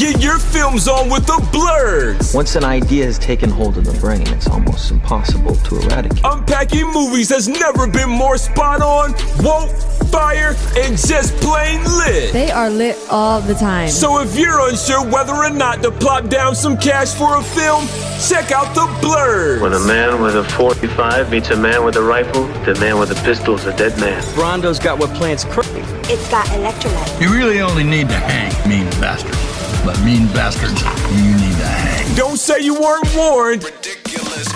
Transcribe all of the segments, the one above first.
Get your films on with the Blerds. Once an idea has taken hold of the brain, it's almost impossible to eradicate. Unpacking movies has never been more spot on, woke, fire, and just plain lit. They are lit all the time. So if you're unsure whether or not to plop down some cash for a film, check out the Blerds. When a man with a 45 meets a man with a rifle, the man with a pistol is a dead man. Brondo's got what plants crave. It's got electrolyte. You really only need to hang mean bastards. But mean bastards, you need to hang. Don't say you weren't warned.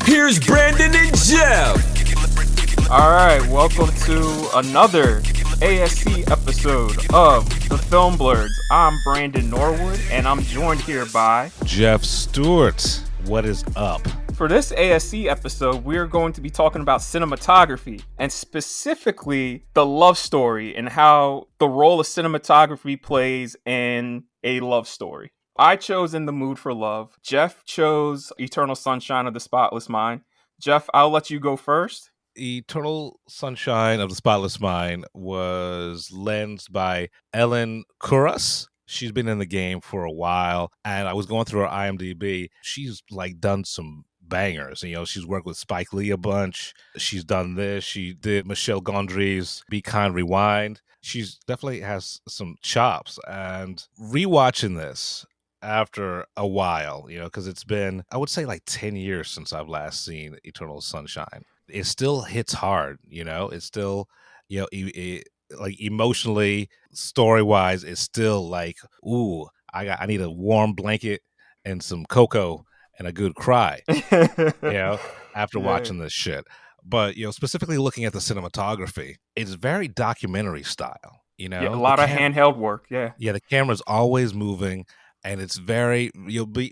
Here's Brandon and Jeff. All right, welcome to another ASC episode of the Film Blerds. I'm Brandon Norwood, and I'm joined here by Jeff Stewart. What is up? For this ASC episode, we're going to be talking about cinematography, and specifically the love story and how the role of cinematography plays in a love story. I chose In the Mood for Love. Jeff chose Eternal Sunshine of the Spotless Mind. Jeff, I'll let you go first. Eternal Sunshine of the Spotless Mind was lensed by Ellen Kuras. She's been in the game for a while, and I was going through her IMDb. She's done some bangers. She's worked with Spike Lee a bunch. She's done this. She did Michel Gondry's Be Kind, Rewind. She's definitely has some chops. And rewatching this after a while, because it's been, I would say 10 years since I've last seen Eternal Sunshine. It still hits hard, it's still, emotionally, story-wise, it's still ooh, I need a warm blanket and some cocoa and a good cry, after watching this shit. But, specifically looking at the cinematography, it's very documentary style, Yeah, a lot of handheld work, yeah. Yeah, the camera's always moving, and it's very,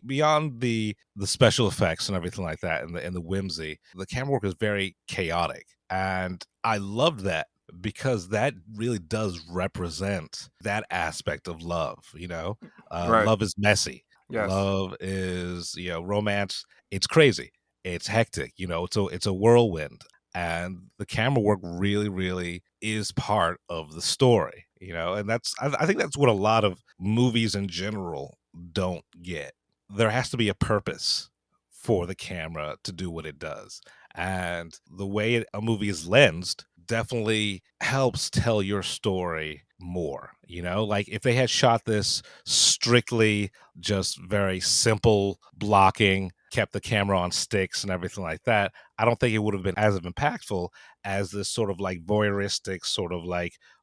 beyond the special effects and everything like that and the whimsy, the camera work is very chaotic. And I loved that because that really does represent that aspect of love, Right. Love is messy. Yes. Love is, romance. It's crazy. It's hectic. It's a whirlwind. And the camera work really, really is part of the story, and I think that's what a lot of movies in general don't get. There has to be a purpose for the camera to do what it does. And the way a movie is lensed definitely helps tell your story more, if they had shot this strictly just very simple blocking, kept the camera on sticks and everything like that, I don't think it would have been as impactful as this sort of voyeuristic sort of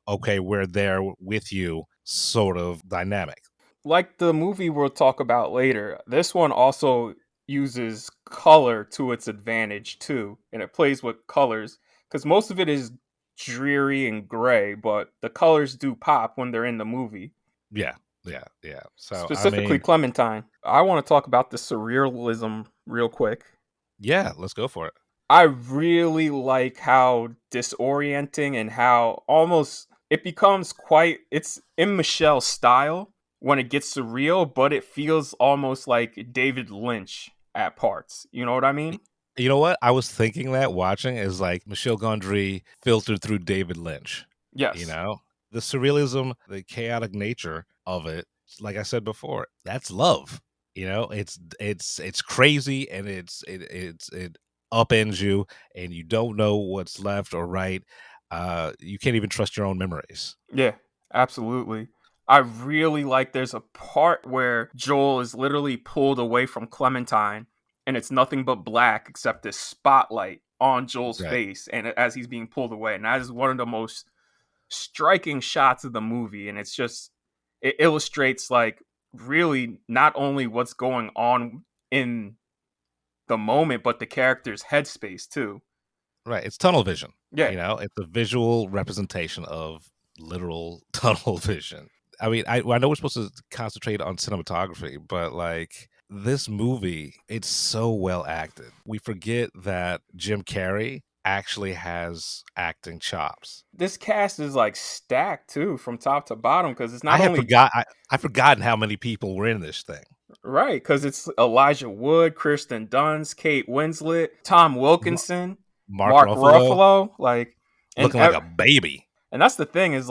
okay, we're there with you sort of dynamic. Like the movie we'll talk about later, this one also uses color to its advantage too, and it plays with colors because most of it is dreary and gray, but the colors do pop when they're in the movie. Yeah. So specifically, Clementine. I want to talk about the surrealism real quick. Yeah, let's go for it. I really like how disorienting and how almost it becomes it's in Michelle's style when it gets surreal, but it feels almost like David Lynch at parts. You know what I mean? You know what? I was thinking that watching is Michel Gondry filtered through David Lynch. Yes. The surrealism, the chaotic nature of it, like I said before, that's love. It's crazy and it upends you and you don't know what's left or right. You can't even trust your own memories. Yeah, absolutely. I really like there's a part where Joel is literally pulled away from Clementine and it's nothing but black except this spotlight on Joel's face and as he's being pulled away. And that is one of the most striking shots of the movie. And it's just, it illustrates really not only what's going on in the moment, but the character's headspace too. Right. It's tunnel vision. Yeah. It's a visual representation of literal tunnel vision. I mean, I know we're supposed to concentrate on cinematography, but this movie, it's so well acted. We forget that Jim Carrey actually has acting chops. This cast is stacked too from top to bottom because it's not I've forgotten how many people were in this thing. Right, because it's Elijah Wood, Kirsten Dunst, Kate Winslet, Tom Wilkinson, Mark Ruffalo, looking like a baby. And that's the thing is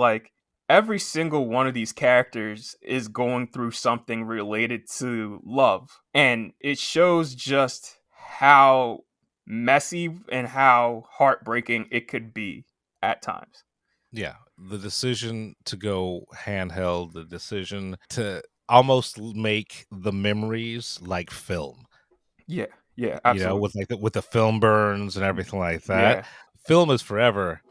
every single one of these characters is going through something related to love. And it shows just how messy and how heartbreaking it could be at times. Yeah, the decision to go handheld, the decision to almost make the memories like film. Yeah, yeah, You know, absolutely. with with the film burns and everything like that. Yeah, Film is forever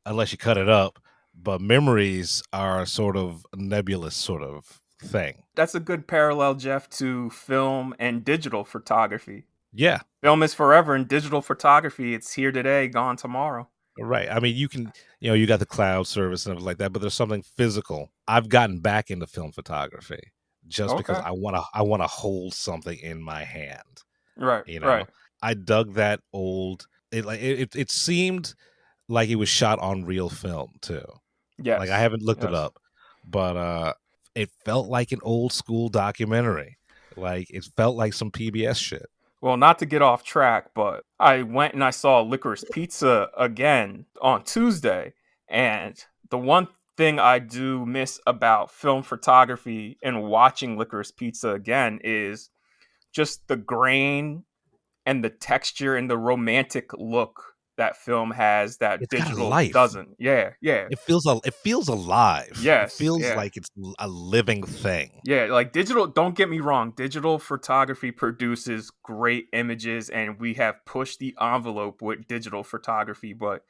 unless you cut it up, but memories are sort of nebulous sort of thing. that's a good parallel, Jeff, to film and digital photography. Yeah, Film is forever, and digital photography, it's here today, gone tomorrow. right. I mean, you can, you got the cloud service and everything like that, but there's something physical. I've gotten back into film photography just because Okay. I want to hold something in my hand. Right, You know, right. I dug that old. It seemed like it was shot on real film too. Like I Yes, haven't looked it yes. up, but it felt like an old school documentary. Like it felt like some PBS shit. Well, not to get off track, but I went and I saw Licorice Pizza again on Tuesday. And the one thing I do miss about film photography and watching Licorice Pizza again is just the grain and the texture and the romantic look that film has that It's got a digital life. doesn't. Yeah, yeah. It feels alive. It Yes, feels yeah. like it's a living thing. Yeah, like digital, don't get me wrong, digital photography produces great images and we have pushed the envelope with digital photography, but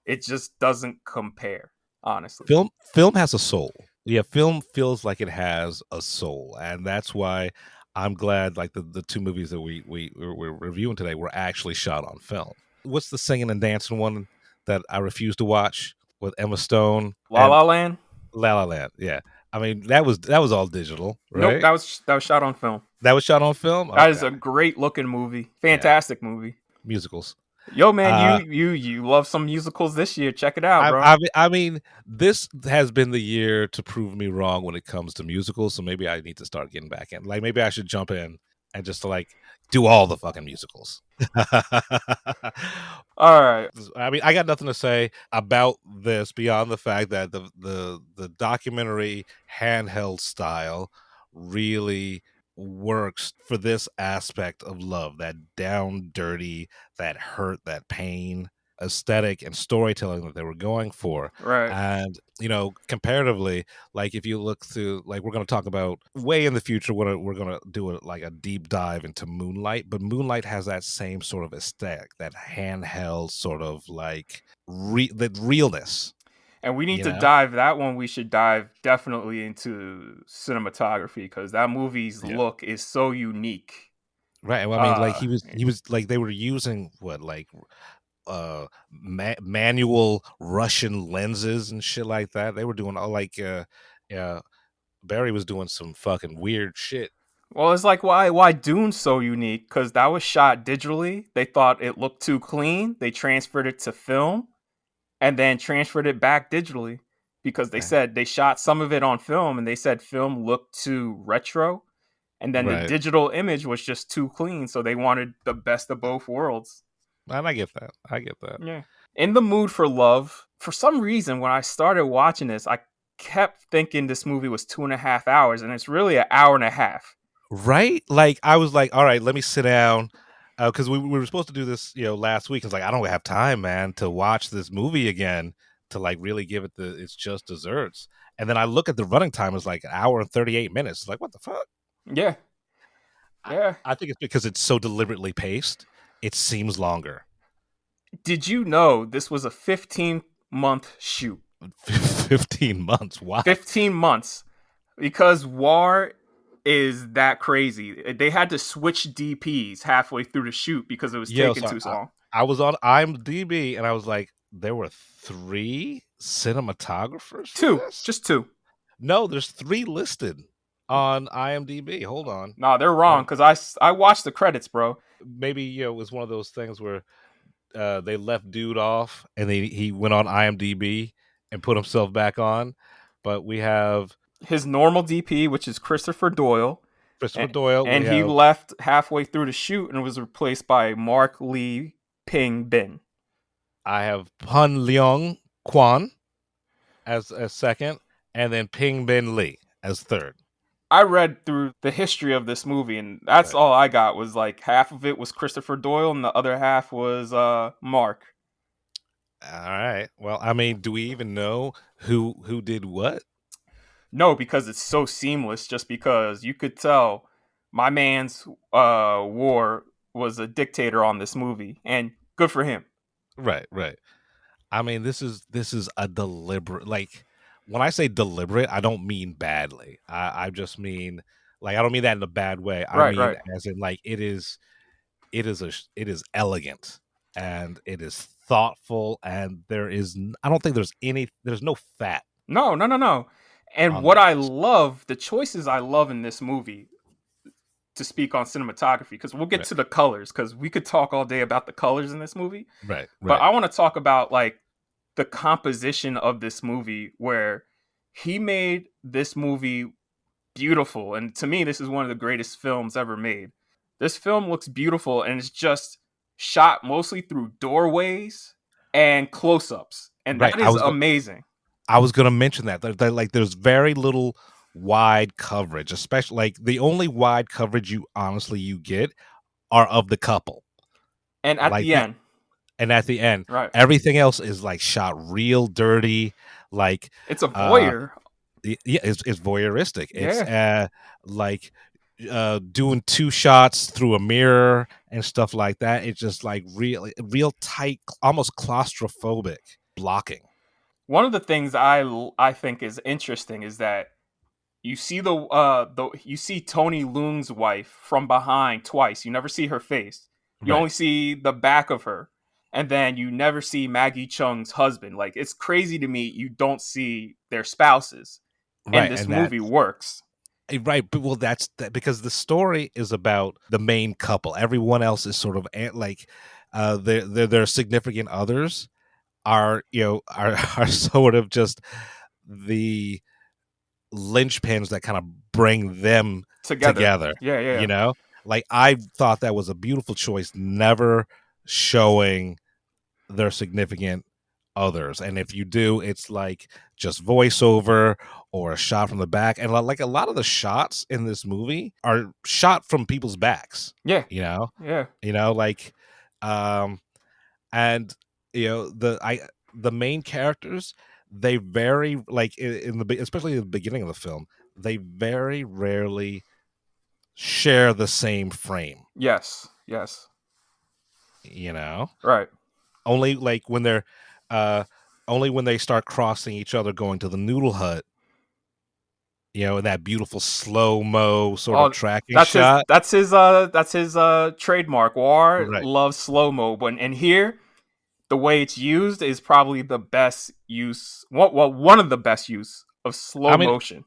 it just doesn't compare, honestly. Film has a soul. Yeah, film feels like it has a soul, and that's why I'm glad like the two movies that we're reviewing today were actually shot on film. What's the singing and dancing one that I refuse to watch with Emma Stone La and La Land? La La Land? Yeah, I mean that was all digital, Nope, right? that was shot on film. That was shot on film. That is Okay, a great looking movie. yeah, Fantastic movie. musicals. Yo man, Uh, you love some musicals this year. Check it out, I, bro. I mean, I mean, this has been the year to prove me wrong when it comes to musicals. So maybe I need to start getting back in. Like maybe I should jump in and just like do all the fucking musicals. All right. I mean, I got nothing to say about this beyond the fact that the documentary handheld style really works for this aspect of love, that down dirty, that hurt, that pain aesthetic and storytelling that they were going for. Right. And comparatively, like if you look through, like we're going to talk about way in the future, we're going to do like a deep dive into Moonlight, but Moonlight has that same sort of aesthetic, that handheld sort of like that realness. And we need You to know? dive that one. We should dive definitely into cinematography because that movie's Yeah. look is so unique. Right. Well, I mean, like Uh, he was like they were using what like manual Russian lenses and shit like that. They were doing all like Barry was doing some fucking weird shit. well, it's like why Dune's so unique because that was shot digitally. They thought it looked too clean. They transferred it to film and then transferred it back digitally because they Okay. said they shot some of it on film and they said film looked too retro. And then the Right. digital image was just too clean, so they wanted the best of both worlds. And I get that. I get that. Yeah. In the mood for love, for some reason, when I started watching this, I kept thinking this movie was 2.5 hours, and it's really an hour and a half. Right? Like I was like, all right, let me sit down. Because we were supposed to do this, last week. It's like I don't have time, man, to watch this movie again to like really give it its just desserts. And then I look at the running time; it's like an hour and 38 minutes. It's like what the fuck? Yeah. Yeah. I think it's because it's so deliberately paced. It seems longer. Did you know this was a 15-month shoot? 15 months. Why? 15 months. Because War is that crazy. They had to switch DPs halfway through the shoot because it was taking too long. I was on IMDb and I was like, there were 3 cinematographers for Two. this? Just two. No, there's 3 listed on IMDb. Hold on. Nah, they're wrong because I watched the credits, bro. Maybe it was one of those things where they left dude off and he went on IMDb and put himself back on. But we have His normal DP, which is Christopher Doyle. Christopher Doyle. And we he have, left halfway through the shoot and was replaced by Mark Lee Ping Bin. I have Pun Leong Kwan as second. and then Ping Bin Lee as third. I read through the history of this movie, and that's Right. all I got was like half of it was Christopher Doyle, and the other half was Mark. All right. Well, I mean, do we even know who did what? No, because it's so seamless. Just because you could tell my man's war was a dictator on this movie, and good for him. Right, right. I mean, this is a deliberate, like, when I say deliberate, I don't mean badly. I just mean, like, I don't mean that in a bad way. I Right, mean right. as in, like, it is elegant, and it is thoughtful, and I don't think there's no fat No, no, no, no. And on what I this. love, the choices I love in this movie, to speak on cinematography, because we'll get Right, to the colors, because we could talk all day about the colors in this movie. right, But right, I want to talk about like the composition of this movie, where he made this movie beautiful. And to me, this is one of the greatest films ever made. This film looks beautiful, and it's just shot mostly through doorways and close-ups. And right. that is amazing. I was gonna mention that. Like, there's very little wide coverage, especially, like, the only wide coverage you get are of the couple. And at Like the that, end, and at the end, right. everything else is like shot real dirty, like, It's a uh voyeur. yeah, it's voyeuristic. It's Yeah. like, doing two shots through a mirror and stuff like that. It's just like real tight, almost claustrophobic blocking. One of the things I think is interesting is that you see you see Tony Leung's wife from behind twice. You never see her face. You Right, only see the back of her. And then you never see Maggie Chung's husband. Like, it's crazy to me you don't see their spouses. And right, this and that movie works. right, but well, that's that because the story is about the main couple. Everyone else is sort of like, their significant others are, are sort of just the linchpins that kind of bring them Together. together. Yeah, yeah, You yeah. know, like, I thought that was a beautiful choice, never showing their significant others. And if you do, it's like just voiceover or a shot from the back. And like, a lot of the shots in this movie are shot from people's backs, Yeah. you know, Yeah. like, um, and the main characters, they very, like, especially in the beginning of the film, they very rarely share the same frame, Yes. Yes. you know, Right. only like when they're uh only when they start crossing each other going to the noodle hut, in that beautiful slow-mo sort of Oh, tracking that's his shot. trademark. War Right, loves slow-mo, but and here the way it's used is probably the best use. One of the best use of slow i mean motion.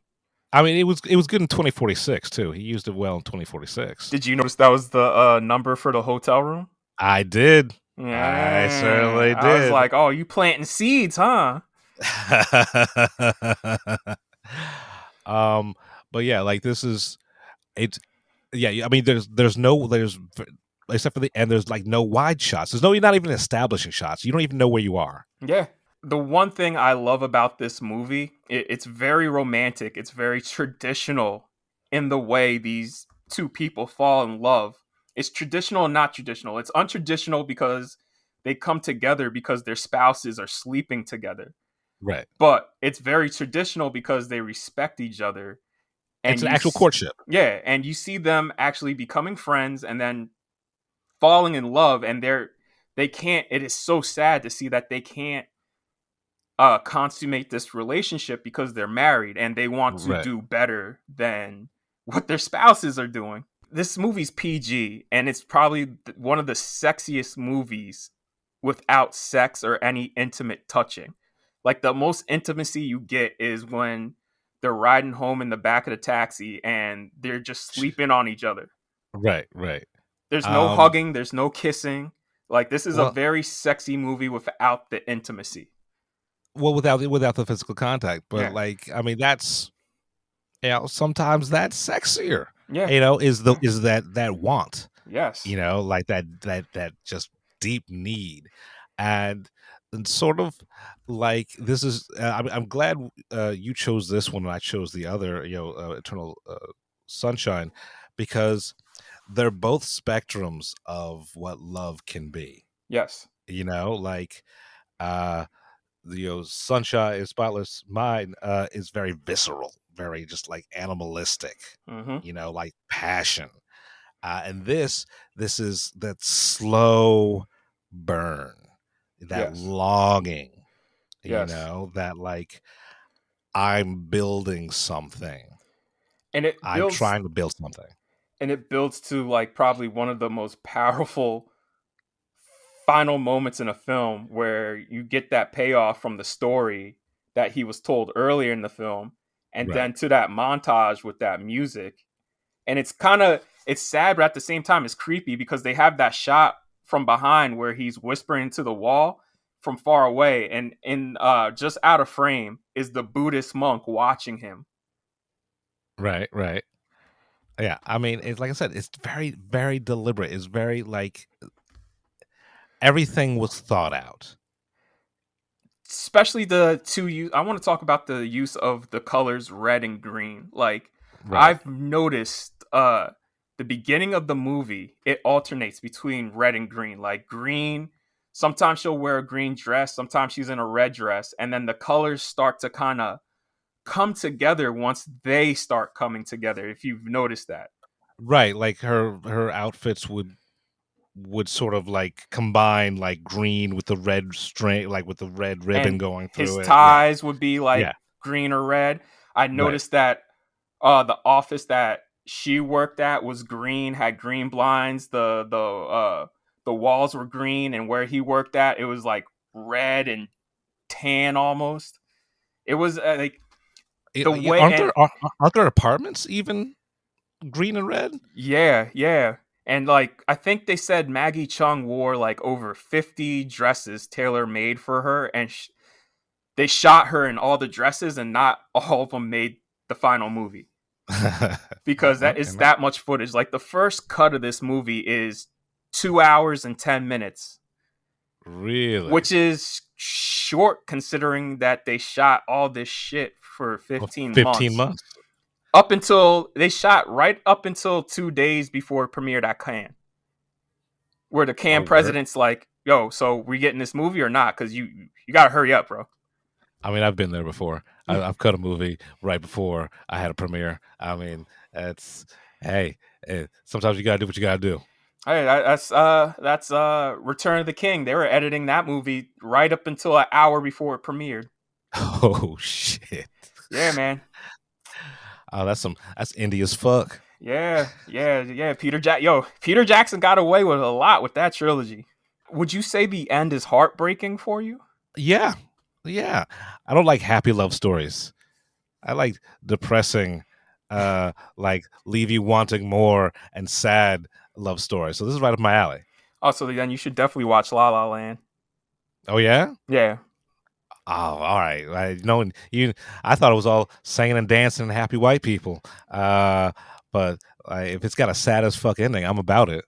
it was good in 2046 too. He used it well in 2046. Did you notice that was the number for the hotel room? I did. I Yeah, certainly I was did. like, oh, you planting seeds, huh? um but yeah, like, this is it's yeah, I mean, there's except for the end, there's like no wide shots. You're not even establishing shots. You don't even know where you are. Yeah. The one thing I love about this movie, it's very romantic. It's very traditional in the way these two people fall in love. It's traditional and not traditional. It's untraditional because they come together because their spouses are sleeping together. Right. But it's very traditional because they respect each other. It's And an actual courtship. yeah, and you see them actually becoming friends and then falling in love, and they can't. It is so sad to see that they can't consummate this relationship because they're married and they want to Right. do better than what their spouses are doing. This movie's PG, and it's probably one of the sexiest movies without sex or any intimate touching. Like, the most intimacy you get is when they're riding home in the back of the taxi and they're just sleeping on each other. Right, right. There's no Um, hugging, there's no kissing. Like, this is a well, very sexy movie without the intimacy. without the physical contact, but, Yeah. like, I mean, that's, sometimes that's sexier. Yeah. Is that want, Yes. like that just deep need, and and sort of like this is. I'm glad you chose this one and I chose the other. Eternal Sunshine, because they're both spectrums of what love can be. Yes. Like uh Sunshine is Spotless Mind is very visceral, very just like animalistic, Mm-hmm. like passion. And this is that slow burn, that Yes. longing, Yes. that like I'm building something. And it I'm builds trying to build something. and it builds to like probably one of the most powerful final moments in a film where you get that payoff from the story that he was told earlier in the film, and Right. then to that montage with that music. And it's sad, but at the same time it's creepy because they have that shot from behind where he's whispering to the wall from far away, and in just out of frame is the Buddhist monk watching him. Right. Yeah, I mean, it's like I said, it's very, very deliberate. It's very like everything was thought out. Especially the two use. I want to talk about the use of the colors red and green. Like, Right. I've noticed the beginning of the movie, it alternates between red and green. Like green, sometimes she'll wear a green dress, sometimes she's in a red dress, and then the colors start to kind of come together once they start coming together, if you've noticed that. Right, like her outfits would sort of like combine like green with the red string, like with the red ribbon And going his through it. Yeah. ties would be like Yeah. green or red. I Right. noticed that the office that she worked at was green, had green blinds. The walls were green, and where he worked at, it was like red and tan almost. It was like the way, and Aren't there apartments even green and red? yeah. And like I think they said Maggie Chung wore like over 50 dresses tailor made for her, and they shot her in all the dresses, and not all of them made the final movie because that is Okay, that much footage. Like the first cut of this movie is 2 hours and 10 minutes, really? which is short considering that they shot all this shit for 15 15 months. months. Up until they shot right up until 2 days before it premiered at Cannes, where the Cannes Word. president's like, "Yo, so we getting this movie or not? Because you gotta hurry up, bro." I mean, I've been there before. I've cut a movie right before I had a premiere. I mean, hey, sometimes you gotta do what you gotta do. Hey, that's Return of the King. They were editing that movie right up until an hour before it premiered. Oh shit! Yeah, man. Oh, that's indie as fuck. Yeah. Peter Jackson got away with a lot with that trilogy. Would you say the end is heartbreaking for you? Yeah. I don't like happy love stories. I like depressing, like leave you wanting more and sad love stories. So this is right up my alley. Oh, so then you should definitely watch La La Land. Oh yeah. Yeah. Oh, all right. I thought it was all singing and dancing and happy white people. But if it's got a sad as fuck ending, I'm about it.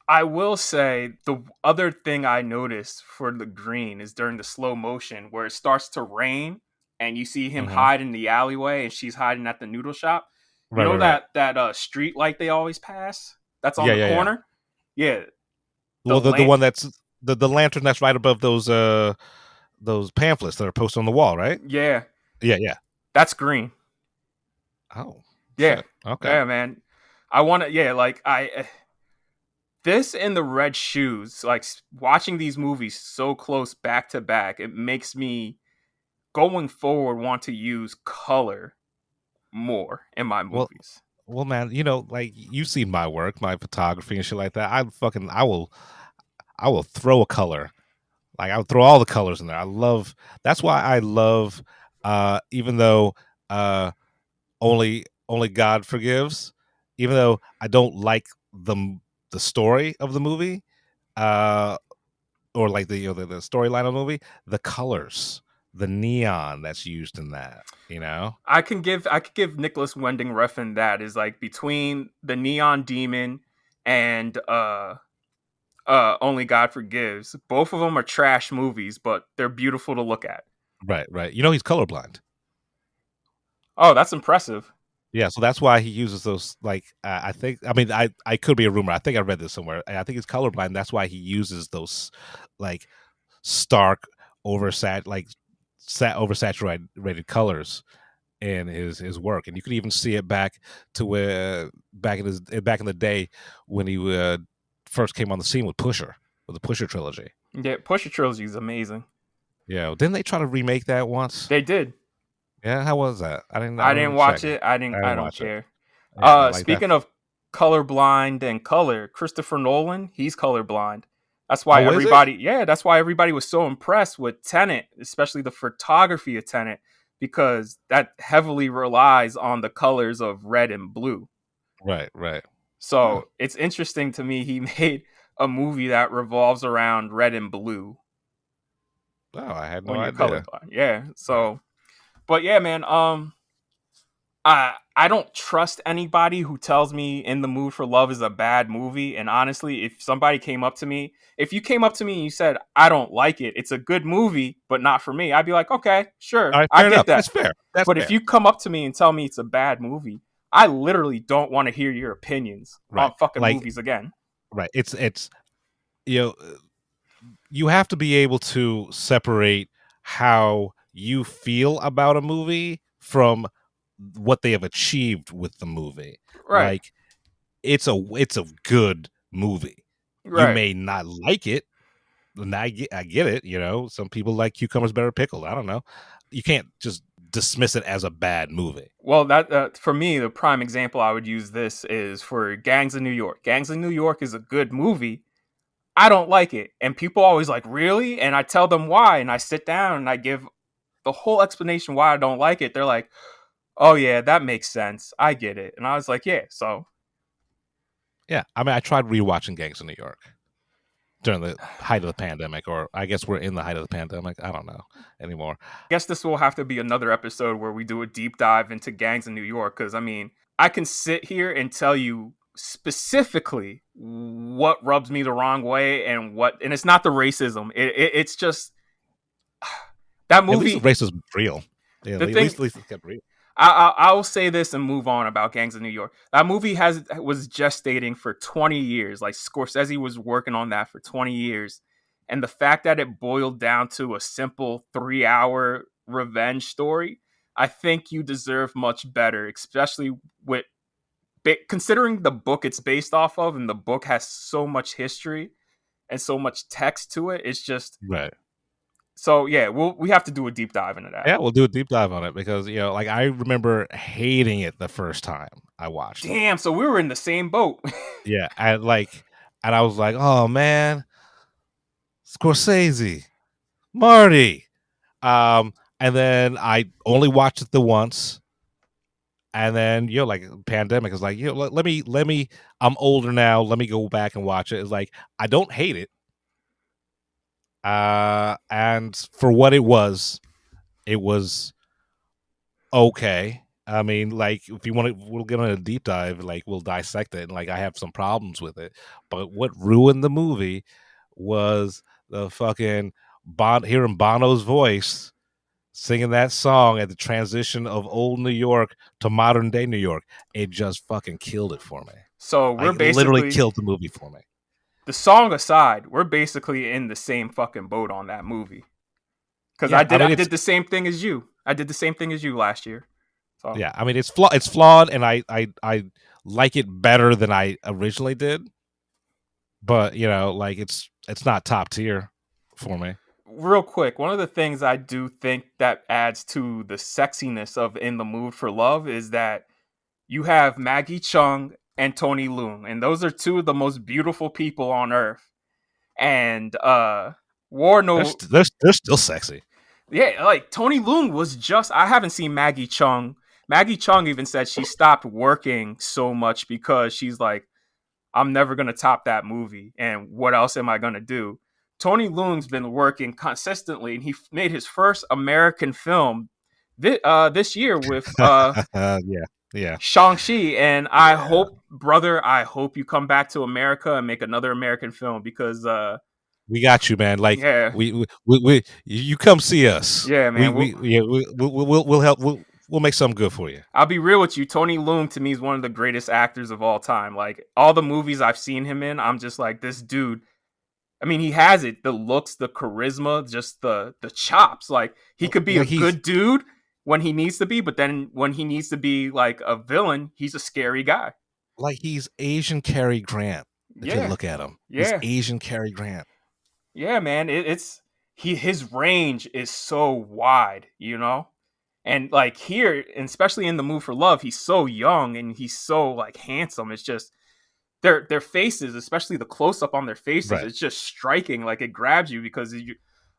I will say the other thing I noticed for the green is during the slow motion where it starts to rain and you see him Mhm. hide in the alleyway and she's hiding at the noodle shop. You Right, know right. that street light they always pass? That's on Yeah, the yeah, yeah. corner? Yeah. Well, the one that's the lantern that's right above those pamphlets that are posted on the wall, right? Yeah. Yeah. That's green. Oh, Yeah. shit. Okay. Yeah, man. I want to like this and the red shoes, like watching these movies so close back to back, it makes me going forward want to use color more in my Well, movies. well, man, like you've seen my work, my photography and shit like that. I will throw a color. Like I would throw all the colors in there. That's why I love even though only God forgives, even though I don't like the story of the movie, uh or like the storyline of the movie, the colors, the neon that's used in that. I could give Nicholas Winding Refn that is like between the Neon Demon and Only God Forgives. Both of them are trash movies, but they're beautiful to look at. Right. You know he's colorblind. Oh, that's impressive. Yeah, so that's why he uses those. Like, I think. I mean, I could be a rumor. I think I read this somewhere. I think he's colorblind. That's why he uses those, like, stark, oversaturated colors in his work, and you could even see it back to where back in the day when he first came on the scene with the Pusher trilogy. Yeah, Pusher Trilogy is amazing. Yeah, didn't they try to remake that once? They did. Yeah, how was that? I I didn't didn't watch check. it. I don't watch it. care. Yeah, like that. Speaking of colorblind and color, Christopher Nolan, he's colorblind. That's why Oh, is everybody, yeah, that's why everybody was so impressed with Tenet, especially the photography of Tenet, because that heavily relies on the colors of red and blue. Right. So it's interesting to me he made a movie that revolves around red and blue Oh, I had no when you're idea. colorblind. Yeah. So, but yeah, man. I don't trust anybody who tells me In the Mood for Love is a bad movie. And honestly, if you came up to me and you said, I don't like it, it's a good movie, but not for me, I'd be like, okay, sure. All right, I fair get enough. that. That's fair. But if you come up to me and tell me it's a bad movie, I literally don't want to hear your opinions on fucking movies again. Right. It's you have to be able to separate how you feel about a movie from what they have achieved with the movie. Right. Like, it's a good movie. Right. You may not like it, and I get it. Some people like cucumbers better pickled. I don't know. You can't just dismiss it as a bad movie. Well, that for me, the prime example I would use this is for Gangs of New York. Gangs of New York is a good movie. I don't like it. And people always like, really? And I tell them why. And I sit down and I give the whole explanation why I don't like it. They're like, oh, yeah, that makes sense. I get it. And I was like, yeah, so. Yeah, I mean, I tried rewatching Gangs of New York during the height of the pandemic, or I guess we're in the height of the pandemic. I don't know anymore. I guess this will have to be another episode where we do a deep dive into Gangs in New York, because, I mean, I can sit here and tell you specifically what rubs me the wrong way and it's not the racism. It's just that movie. At least the racism real. Yeah, at least it's kept real. I will say this and move on about Gangs of New York. That movie was gestating for 20 years. Like, Scorsese was working on that for 20 years. And the fact that it boiled down to a simple 3-hour revenge story, I think you deserve much better, especially with considering the book it's based off of, and the book has so much history and so much text to it. It's just right. So yeah, we have to do a deep dive into that. Yeah, we'll do a deep dive on it because like, I remember hating it the first time I watched. Damn, so we were in the same boat. Yeah, and I was like, oh man, Scorsese, Marty, and then I only watched it the once, and then like, pandemic is like, let me. I'm older now. Let me go back and watch it. It's like, I don't hate it. And for what it was okay. I mean, like, if you want to, we'll get on a deep dive, like, we'll dissect it, and like, I have some problems with it. But what ruined the movie was the fucking hearing Bono's voice singing that song at the transition of old New York to modern day New York. It just fucking killed it for me. So we're basically literally killed the movie for me. The song aside, we're basically in the same fucking boat on that movie. Because I did the same thing as you. I did the same thing as you last year. So. Yeah, I mean, it's flawed, and I like it better than I originally did. But like, it's not top tier for me. Real quick, one of the things I do think that adds to the sexiness of In the Mood for Love is that you have Maggie Chung and Tony Leung, and those are two of the most beautiful people on earth. And they're still sexy. Yeah, like, Tony Leung was just. I haven't seen Maggie Chung. Maggie Chung even said she stopped working so much because she's like, I'm never gonna top that movie, and what else am I gonna do? Tony Leung's been working consistently, and he made his first American film this year with yeah. Shang-Chi, and I hope brother, I hope you come back to America and make another American film because we got you, man. Like yeah, we you come see us. yeah, man. We'll help. We'll make something good for you. I'll be real with you. Tony Leung to me is one of the greatest actors of all time. Like all the movies I've seen him in, I'm just like, this dude. I mean, he has it. The looks, the charisma, just the chops. Like he could be a good dude when he needs to be, but then when he needs to be like a villain, he's a scary guy. Like he's Asian Cary Grant. If you look at him, he's Asian Cary Grant. Yeah, man. His range is so wide, you know? And like here, and especially in The Move for Love, he's so young and he's so like handsome. It's just their faces, especially the close up on their faces, it's just striking. Like it grabs you because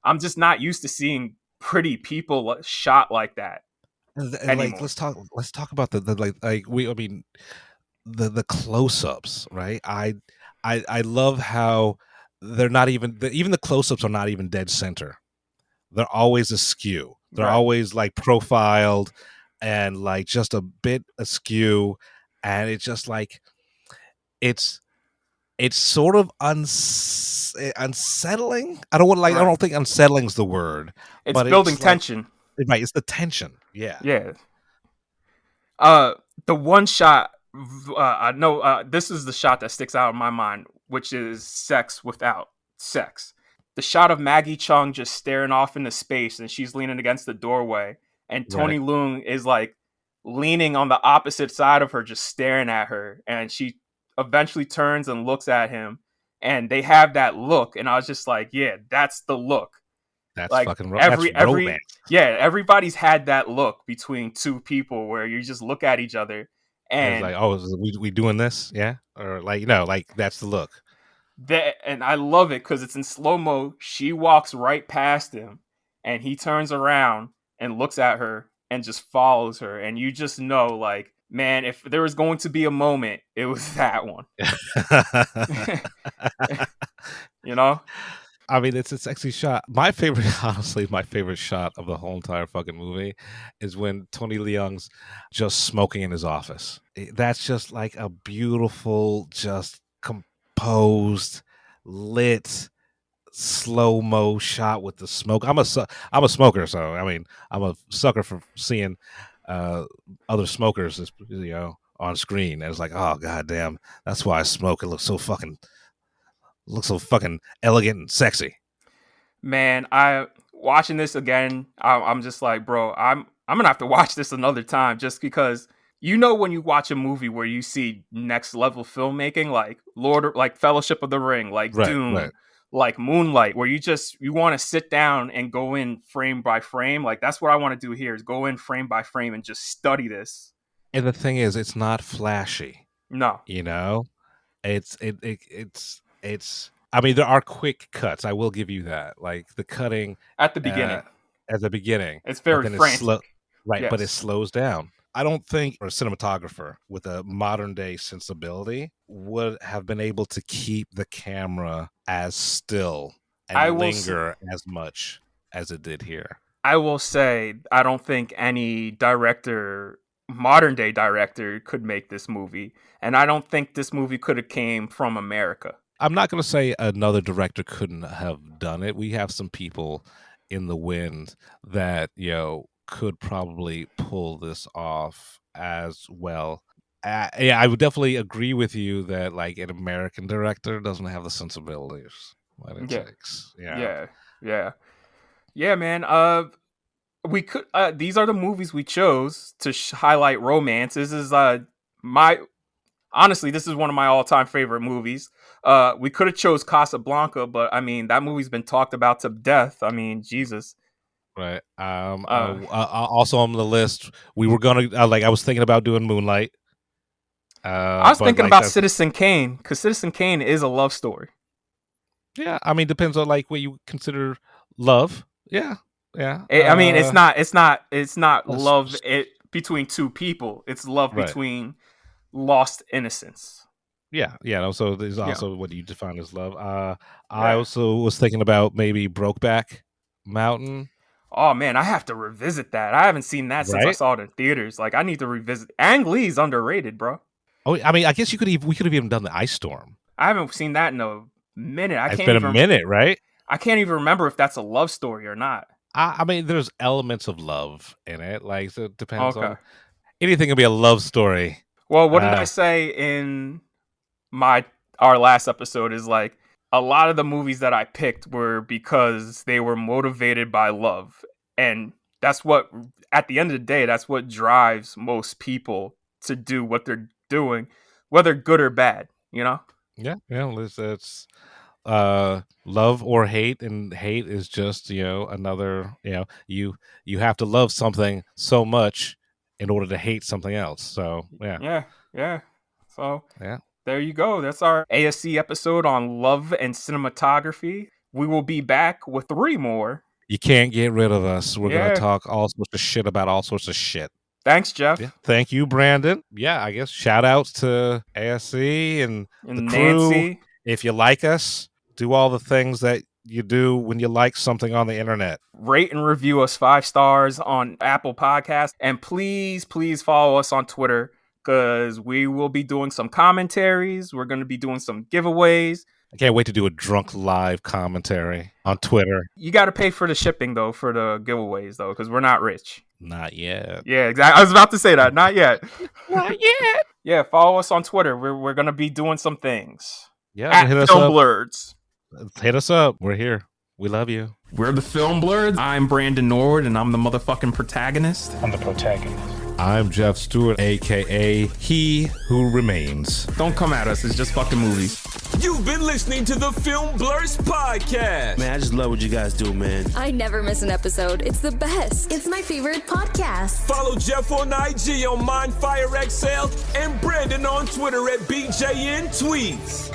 I'm just not used to seeing pretty people shot like that. Like let's talk about the close ups, right? I love how they're not even the close ups are not even dead center. They're always askew. They're always like profiled and like just a bit askew, and it's just like it's sort of unsettling. I don't think unsettling is the word. It's building tension. Right, it's the tension. Yeah. Yeah. The one shot I know this is the shot that sticks out in my mind, which is sex without sex. The shot of Maggie Chung just staring off into space and she's leaning against the doorway and Tony Leung is like leaning on the opposite side of her, just staring at her. And she eventually turns and looks at him and they have that look. And I was just like, yeah, that's the look. That's like fucking romance. Yeah, everybody's had that look between two people where you just look at each other and it's like, oh, we doing this? Yeah. Or like, like that's the look. And I love it because it's in slow-mo. She walks right past him and he turns around and looks at her and just follows her. And you just know, like, man, if there was going to be a moment, it was that one. You know? I mean, it's a sexy shot. Honestly, my favorite shot of the whole entire fucking movie is when Tony Leung's just smoking in his office. That's just like a beautiful, just composed, lit, slow-mo shot with the smoke. I'm a smoker, so I mean, I'm a sucker for seeing other smokers, on screen. And it's like, oh goddamn, that's why I smoke. It looks so fucking elegant and sexy. Man, I watching this again, I'm just like, bro, I'm gonna have to watch this another time just because when you watch a movie where you see next level filmmaking, like Fellowship of the Ring, like Dune, like Moonlight, where you want to sit down and go in frame by frame. Like that's what I want to do here is go in frame by frame and just study this. And the thing is, it's not flashy. No, it's I mean, there are quick cuts. I will give you that. Like the cutting at the beginning. It's very frantic. But it slows down. I don't think a cinematographer with a modern day sensibility would have been able to keep the camera as still and linger as much as it did here. I will say, I don't think any modern day director could make this movie. And I don't think this movie could have came from America. I'm not going to say another director couldn't have done it. We have some people in the wind that, could probably pull this off as well. I would definitely agree with you that like an American director doesn't have the sensibilities that it takes. Yeah, man. We could. These are the movies we chose to highlight romance. This is honestly, this is one of my all-time favorite movies. We could have chose Casablanca, but I mean that movie's been talked about to death. I mean, Jesus. Right. Also on the list, we were gonna I was thinking about doing Moonlight. I was thinking about Citizen Kane because Citizen Kane is a love story. Yeah, I mean, depends on like what you consider love. Yeah. I mean, it's not love between two people. It's love between lost innocence. Yeah. So there's also what you define as love. I also was thinking about maybe Brokeback Mountain. Oh man, I have to revisit that. I haven't seen that since I saw it in theaters. Like I need to revisit. Ang Lee's underrated, bro. Oh, I mean, I guess we could have even done the Ice Storm. I haven't seen that in a minute. It's been a minute, right? I can't even remember if that's a love story or not. I mean, there's elements of love in it. Like, so it depends Okay. on anything can be a love story. Well, what did I say in our last episode is like a lot of the movies that I picked were because they were motivated by love. And that's what, at the end of the day, that's what drives most people to do what they're doing, whether good or bad, you know? Yeah, it's love or hate, and hate is just, another, you have to love something so much in order to hate something else. So, yeah. Yeah. So, yeah. There you go. That's our ASC episode on love and cinematography. We will be back with 3 more. You can't get rid of us. We're going to talk all sorts of shit about all sorts of shit. Thanks, Jeff. Yeah. Thank you, Brandon. Yeah, I guess shout outs to ASC and the crew. Nancy. If you like us, do all the things that you do when you like something on the internet. Rate and review us 5 stars on Apple Podcasts. And please follow us on Twitter, because we will be doing some commentaries. We're going to be doing some giveaways. I can't wait to do a drunk live commentary on Twitter. You got to pay for the shipping, though, for the giveaways, though, because we're not rich. Not yet. Yeah, exactly. I was about to say that. Not yet. Not yet. Yeah, follow us on Twitter. We're going to be doing some things. Yeah, at hit us Film up. Blerds. Hit us up. We're here. We love you. We're the Film Blerds. I'm Brandon Norwood, and I'm the motherfucking protagonist. I'm the protagonist. I'm Jeff Stewart, a.k.a. He Who Remains. Don't come at us. It's just fucking movies. You've been listening to the Film Blerds podcast. Man, I just love what you guys do, man. I never miss an episode. It's the best. It's my favorite podcast. Follow Jeff on IG on MindFireXL and Brandon on Twitter at BJN Tweets.